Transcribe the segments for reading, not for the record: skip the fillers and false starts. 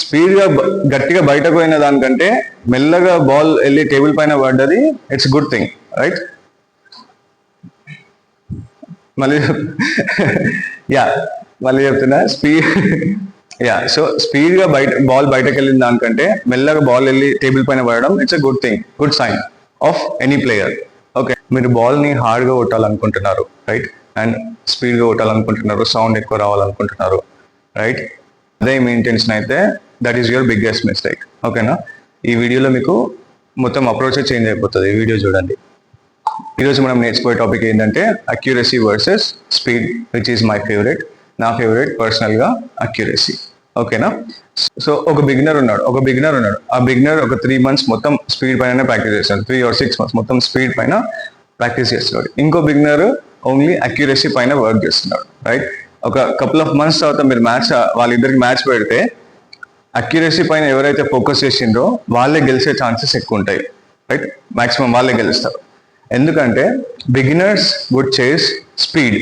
స్పీడ్గా గట్టిగా బయటకు పోయిన దానికంటే మెల్లగా బాల్ వెళ్ళి టేబుల్ పైన పడ్డది, ఇట్స్ గుడ్ థింగ్, రైట్? మళ్ళీ యా మళ్ళీ చెప్తున్నా, సో స్పీడ్గా బాల్ బయటకు వెళ్ళిన దానికంటే మెల్లగా బాల్ వెళ్ళి టేబుల్ పైన పడడం, it's a good thing, good sign of any player. Okay, మీరు బాల్ని హార్డ్గా కొట్టాలనుకుంటున్నారు, రైట్? అండ్ స్పీడ్గా కొట్టాలనుకుంటున్నారు, సౌండ్ ఎక్కువ రావాలనుకుంటున్నారు, రైట్? అదే మీ ఇంటెన్షన్ అయితే that is your biggest mistake. ఓకేనా? ఈ వీడియోలో మీకు మొత్తం అప్రోచ్ చేంజ్ అయిపోతుంది. ఈ వీడియో చూడండి. ఈరోజు మనం నేర్చుకునే టాపిక్ ఏంటంటే accuracy versus speed, which is my favourite. నా ఫేవరెట్ పర్సనల్గా అక్యురసీ. ఓకేనా? సో ఒక బిగినర్ ఉన్నాడు. ఆ బిగినర్ ఒక 3 months మొత్తం స్పీడ్ పైన ప్రాక్టీస్ చేస్తాడు. 3 or 6 months మొత్తం స్పీడ్ పైన ప్రాక్టీస్ చేస్తున్నాడు. ఇంకో బిగినర్ ఓన్లీ అక్యురసీ పైన వర్క్ చేస్తున్నాడు, రైట్? ఒక couple of months తర్వాత మీరు వాళ్ళిద్దరికి మ్యాచ్ పెడితే అక్యురసీ పైన ఎవరైతే ఫోకస్ చేసిండ్రో వాళ్ళే గెలిచే ఛాన్సెస్ ఎక్కువ ఉంటాయి, రైట్? మాక్సిమం వాళ్ళే గెలుస్తారు. ఎందుకంటే బిగినర్స్ వుడ్ చేస్ స్పీడ్.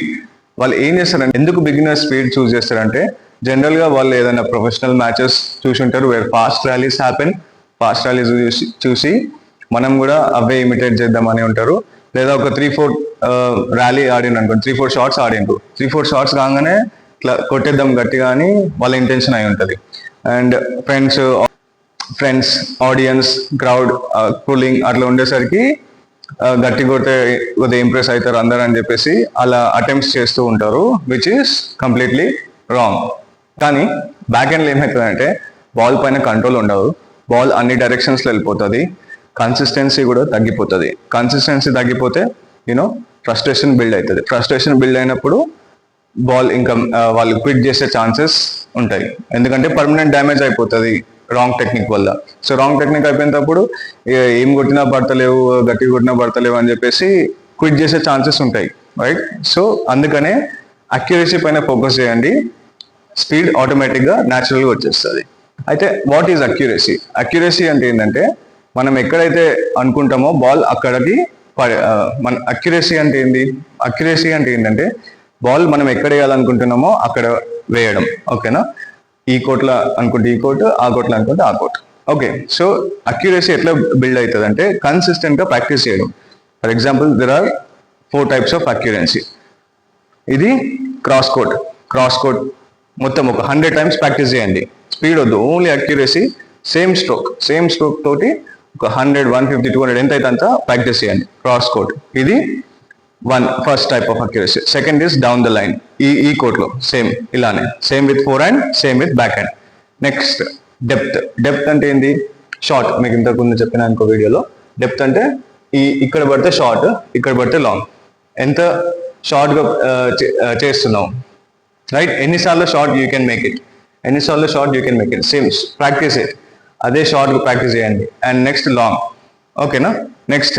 వాళ్ళు ఏం చేస్తారంటే, ఎందుకు బిగినర్స్ స్పీడ్ చూస్ చేస్తారంటే, జనరల్గా వాళ్ళు ఏదైనా ప్రొఫెషనల్ మ్యాచెస్ చూసి ఉంటారు, where fast rallies happen. Fast rallies చూసి మనం కూడా అవే ఇమిటేట్ చేద్దామని ఉంటారు. లేదా ఒక 3-4 ర్యాలీ ఆడిన అనుకోండి, 3-4 షాట్స్ ఆడిండ్రు, 3-4 షాట్స్ కాగానే ఇట్లా కొట్టేద్దాం గట్టిగా అని వాళ్ళ ఇంటెన్షన్ అయి ఉంటుంది. And friends, audience, crowd cooling అట్లా ఉండేసరికి గట్టి కొట్టే కొద్దిగా ఇంప్రెస్ అవుతారు అందరు అని చెప్పేసి అలా అటెంప్ట్స్ చేస్తూ ఉంటారు, విచ్ ఈస్ కంప్లీట్లీ రాంగ్. కానీ బ్యాక్ ఎండ్లో ఏమవుతుందంటే బాల్ పైన కంట్రోల్ ఉండదు, బాల్ అన్ని డైరెక్షన్స్లో వెళ్ళిపోతుంది, కన్సిస్టెన్సీ కూడా తగ్గిపోతుంది. కన్సిస్టెన్సీ తగ్గిపోతే ఫ్రస్ట్రేషన్ బిల్డ్ అవుతుంది. ఫ్రస్ట్రేషన్ బిల్డ్ అయినప్పుడు బాల్ ఇంకా వాళ్ళు క్విట్ చేసే ఛాన్సెస్ ఉంటాయి. ఎందుకంటే పర్మనెంట్ డ్యామేజ్ అయిపోతుంది రాంగ్ టెక్నిక్ వల్ల. సో రాంగ్ టెక్నిక్ అయిపోయినప్పుడు ఏం కొట్టినా పడతలేవు, గట్టిగా కొట్టినా పడతలేవు అని చెప్పేసి క్విట్ చేసే ఛాన్సెస్ ఉంటాయి, రైట్? సో అందుకనే అక్యురసీ పైన ఫోకస్ చేయండి, స్పీడ్ ఆటోమేటిక్గా న్యాచురల్గా వచ్చేస్తుంది. అయితే వాట్ ఈజ్ అక్యురసీ? అక్యురసీ అంటే ఏంటంటే మనం ఎక్కడైతే అనుకుంటామో బాల్ అక్కడికి మన అక్యురసీ అంటే ఏంటంటే బాల్ మనం ఎక్కడ వేయాలనుకుంటున్నామో అక్కడ వేయడం. ఓకేనా? ఈ కోట్లో అనుకుంటే ఈ కోట్, ఆ కోట్లో అనుకుంటే ఆ కోట్. ఓకే, సో అక్యురసీ ఎట్లా బిల్డ్ అవుతుంది అంటే కన్సిస్టెంట్గా ప్రాక్టీస్ చేయడం. For example there are 4 types of accuracy. ఇది క్రాస్ కోట్ మొత్తం ఒక 100 times ప్రాక్టీస్ చేయండి. స్పీడ్ వద్దు, ఓన్లీ అక్యురసీ, సేమ్ స్ట్రోక్ తోటి ఒక 100, 150, 200 ఎంత అయితే అంత ప్రాక్టీస్ చేయండి. క్రాస్ కోట్ ఇది first type of accuracy. Second is down the line. ఈ కోట్లో సేమ్ ఇలానే, same with four hand, same with back hand. Next depth అంటే ఏంది? షార్ట్. మీకు ఇంతకు ముందు చెప్పిన ఇంకో వీడియోలో డెప్త్ అంటే ఇక్కడ పడితే షార్ట్, ఇక్కడ పడితే లాంగ్. ఎంత షార్ట్గా చేస్తున్నావు, రైట్? ఎన్నిసార్లు short you can make it, same practice it. అదే షార్ట్ ప్రాక్టీస్ చేయండి. And next long. ఓకేనా? నెక్స్ట్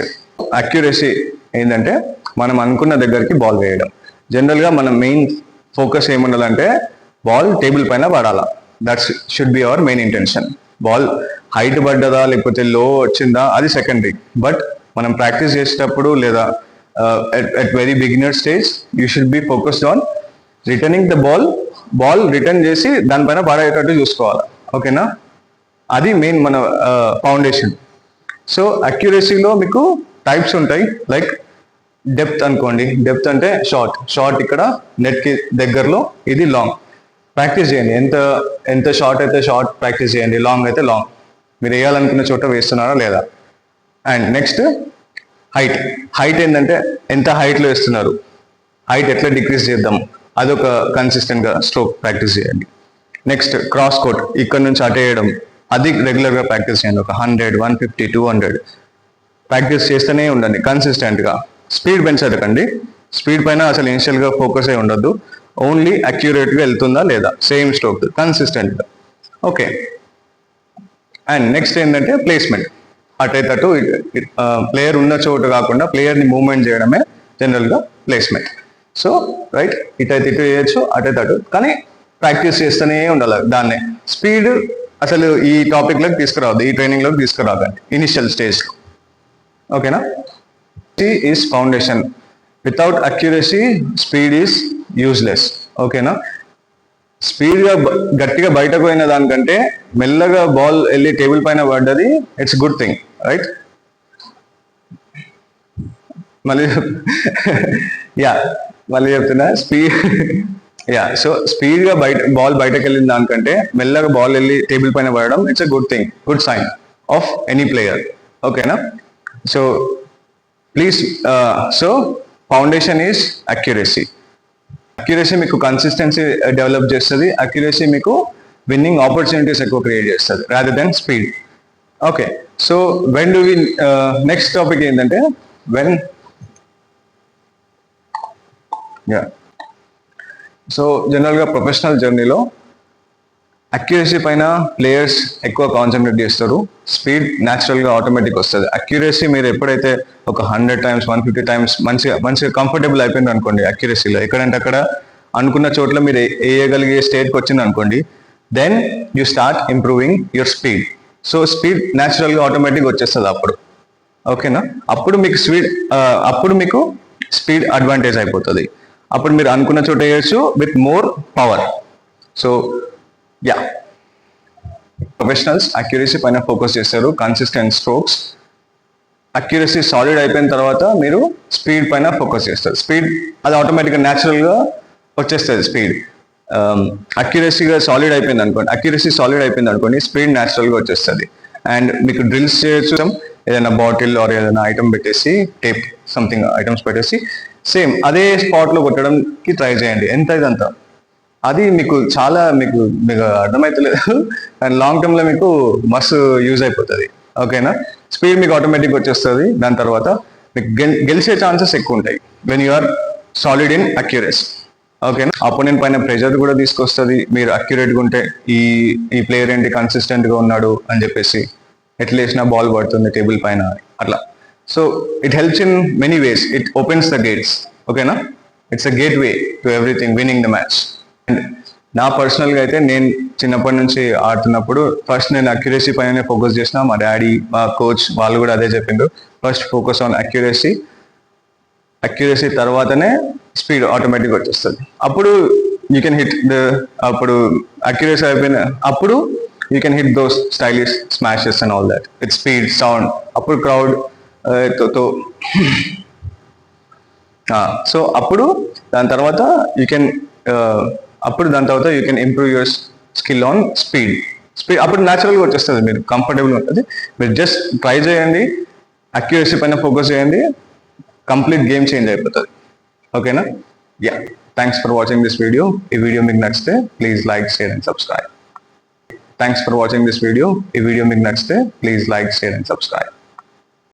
అక్యురసీ ఏంటంటే మనం అనుకున్న దగ్గరికి బాల్ వేయడం. జనరల్గా మన మెయిన్ ఫోకస్ ఏముండాలంటే బాల్ టేబుల్ పైన పడాలా. That's should be our main intention. Ball height పడ్డదా లేకపోతే లో వచ్చిందా అది సెకండరీ. బట్ మనం ప్రాక్టీస్ చేసేటప్పుడు లేదా at very beginner stage you should be focused on returning the ball return చేసి దానిపైన పడేటట్టు చూసుకోవాలి. ఓకేనా? అది మెయిన్ మన ఫౌండేషన్. సో అక్యురసీలో మీకు టైప్స్ ఉంటాయి. లైక్ డెప్త్ అనుకోండి, డెప్త్ అంటే షార్ట్ ఇక్కడ నెట్కి దగ్గరలో, ఇది లాంగ్. ప్రాక్టీస్ చేయండి. ఎంత షార్ట్ అయితే షార్ట్ ప్రాక్టీస్ చేయండి, లాంగ్ అయితే లాంగ్. మీరు వేయాలనుకున్న చోట వేస్తున్నారా లేదా. అండ్ నెక్స్ట్ హైట్ ఏంటంటే ఎంత హైట్లో వేస్తున్నారు, హైట్ ఎట్లా డిక్రీజ్ చేద్దాం, అదొక కన్సిస్టెంట్గా స్ట్రోక్ ప్రాక్టీస్ చేయండి. నెక్స్ట్ క్రాస్ కోట్, ఇక్కడ నుంచి అటేయడం, అది రెగ్యులర్గా ప్రాక్టీస్ చేయండి. ఒక 100, 150, 200 ప్రాక్టీస్ చేస్తూనే ఉండండి కన్సిస్టెంట్గా. స్పీడ్ పెంచకండి. స్పీడ్ పైన అసలు ఇనిషియల్గా ఫోకస్ అయి ఉండద్దు. ఓన్లీ అక్యురేట్గా వెళ్తుందా లేదా, సేమ్ స్ట్రోక్ కన్సిస్టెంట్గా. ఓకే. అండ్ నెక్స్ట్ ఏంటంటే ప్లేస్మెంట్. అటైతట్టు ప్లేయర్ ఉన్న చోటు కాకుండా ప్లేయర్ని మూవ్మెంట్ చేయడమే జనరల్గా ప్లేస్మెంట్. సో రైట్, ఇటైతే ఇటు చేయొచ్చు, అటైతట్టు, కానీ ప్రాక్టీస్ చేస్తూనే ఉండాలి దాన్నే. స్పీడ్ అసలు ఈ టాపిక్లోకి తీసుకురావద్దు, ఈ ట్రైనింగ్లోకి తీసుకురావద్దండి ఇనిషియల్ స్టేజ్లో. ఓకేనా? Is foundation. Without accuracy speed is useless. ఓకేనా? స్పీడ్ గా గట్టిగా బయటకు పోయిన దానికంటే మెల్లగా బాల్ వెళ్ళి టేబుల్ పైన పడ్డది, ఇట్స్ గుడ్ థింగ్, రైట్? మళ్ళీ యా మళ్ళీ చెప్తున్నా, సో స్పీడ్ గా బాల్ బయటకు వెళ్ళిన దానికంటే మెల్లగా బాల్ వెళ్ళి టేబుల్ పైన పడడం, it's a good thing, good sign of any player. ఓకేనా? So please, so foundation is accuracy. Accuracy మీకు కన్సిస్టెన్సీ డెవలప్ చేస్తుంది. అక్యురసీ మీకు విన్నింగ్ ఆపర్చునిటీస్ ఎక్కువ క్రియేట్ చేస్తుంది rather than speed. Okay, so when do we, next topic ఏంటంటే when, ya, so జనరల్గా professional జర్నీలో accuracy పైన ప్లేయర్స్ ఎక్కువ కాన్సన్ట్రేట్ చేస్తారు. స్పీడ్ న్యాచురల్గా ఆటోమేటిక్ వస్తుంది. అక్యురసీ మీరు ఎప్పుడైతే ఒక 100 times 150 times మంచిగా కంఫర్టబుల్ అయిపోయింది అనుకోండి అక్యురసీలో, ఎక్కడంటే అక్కడ అనుకున్న చోట్ల మీరు వేయగలిగే స్టేట్కి వచ్చింది అనుకోండి, then you start improving your speed. So speed న్యాచురల్గా ఆటోమేటిక్ వచ్చేస్తుంది అప్పుడు. ఓకేనా? అప్పుడు మీకు స్పీడ్ అడ్వాంటేజ్ అయిపోతుంది. అప్పుడు మీరు అనుకున్న చోట వేయచ్చు with more power. So yeah, professionals accuracy పైన ఫోకస్ చేస్తారు, కన్సిస్టెంట్ స్ట్రోక్స్. అక్యురసీ సాలిడ్ అయిపోయిన తర్వాత మీరు స్పీడ్ పైన ఫోకస్ చేస్తారు. స్పీడ్ అది ఆటోమేటిక్గా న్యాచురల్గా వచ్చేస్తుంది స్పీడ్. అక్యురసీ సాలిడ్ అయిపోయింది అనుకోండి, స్పీడ్ న్యాచురల్గా వచ్చేస్తుంది. అండ్ మీకు డ్రిల్స్ చేయొచ్చు, ఏదైనా బాటిల్ ఆర్ ఏదైనా ఐటమ్ పెట్టేసి, టేప్ సంథింగ్ ఐటమ్స్ పెట్టేసి సేమ్ అదే స్పాట్లో కొట్టడానికి ట్రై చేయండి. ఎంత ఇదంతా అది మీకు చాలా మీకు అర్థమవుతలేదు, అండ్ లాంగ్ టర్మ్లో మీకు మస్తు యూజ్ అయిపోతుంది. ఓకేనా? స్పీడ్ మీకు ఆటోమేటిక్ వచ్చేస్తుంది. దాని తర్వాత మీకు గెలిచే ఛాన్సెస్ ఎక్కువ ఉంటాయి when you are solid in accuracy. ఓకేనా? అపోనెంట్ పైన ప్రెషర్ కూడా తీసుకొస్తుంది. మీరు అక్యురేట్గా ఉంటే ఈ ప్లేయర్ ఏంటి కన్సిస్టెంట్గా ఉన్నాడు అని చెప్పేసి, ఎట్లా వేసినా బాల్ పడుతుంది టేబుల్ పైన, అట్లా. So it helps in many ways. It opens the gates. ఓకేనా? It's a gateway to everything, winning the match. And నా పర్సనల్గా అయితే నేను చిన్నప్పటి నుంచి ఆడుతున్నప్పుడు ఫస్ట్ నేను అక్యురసీ పైన ఫోకస్ చేసిన. మా డాడీ, మా కోచ్ వాళ్ళు కూడా అదే చెప్పిండ్రు, ఫస్ట్ ఫోకస్ ఆన్ అక్యురసీ తర్వాతనే స్పీడ్ ఆటోమేటిక్ వచ్చేస్తుంది. అప్పుడు యూ కెన్ హిట్ అప్పుడు అక్యురసీ అయిపోయిన అప్పుడు you can hit those stylish smashes and all that with speed, sound. అప్పుడు క్రౌడ్ సో అప్పుడు దాని తర్వాత you can improve your skill on speed. అప్పుడు న్యాచురల్గా వచ్చేస్తుంది, మీరు కంఫర్టబుల్గా ఉంటుంది. మీరు జస్ట్ ట్రై చేయండి, అక్యురసీ పైన ఫోకస్ చేయండి, కంప్లీట్ గేమ్ చేంజ్ అయిపోతుంది. ఓకేనా? Yeah, thanks for watching this video. ఈ వీడియో మీకు నచ్చితే please like, share and subscribe.